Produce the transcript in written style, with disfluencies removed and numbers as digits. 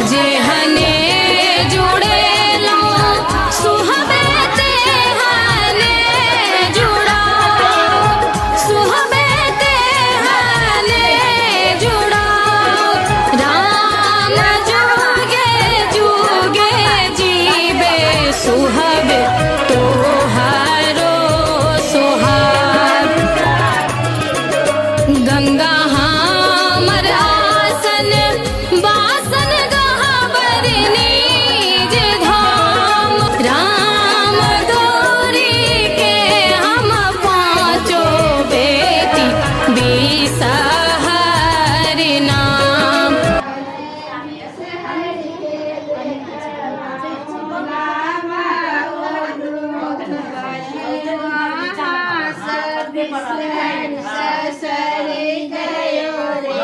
जेहने जुड़ेलो सुहबे तेहने जुड़ा, सुहबे तेहने जुड़ा। राम जुगे जुगे जीवे सुहबे तोहारो सुहाग। गंगा हमर आसन बासन गहबरनी जे धाम। राम दूरी के हम पाँचो बेटी बिसहर नाम। સરી ગયો રે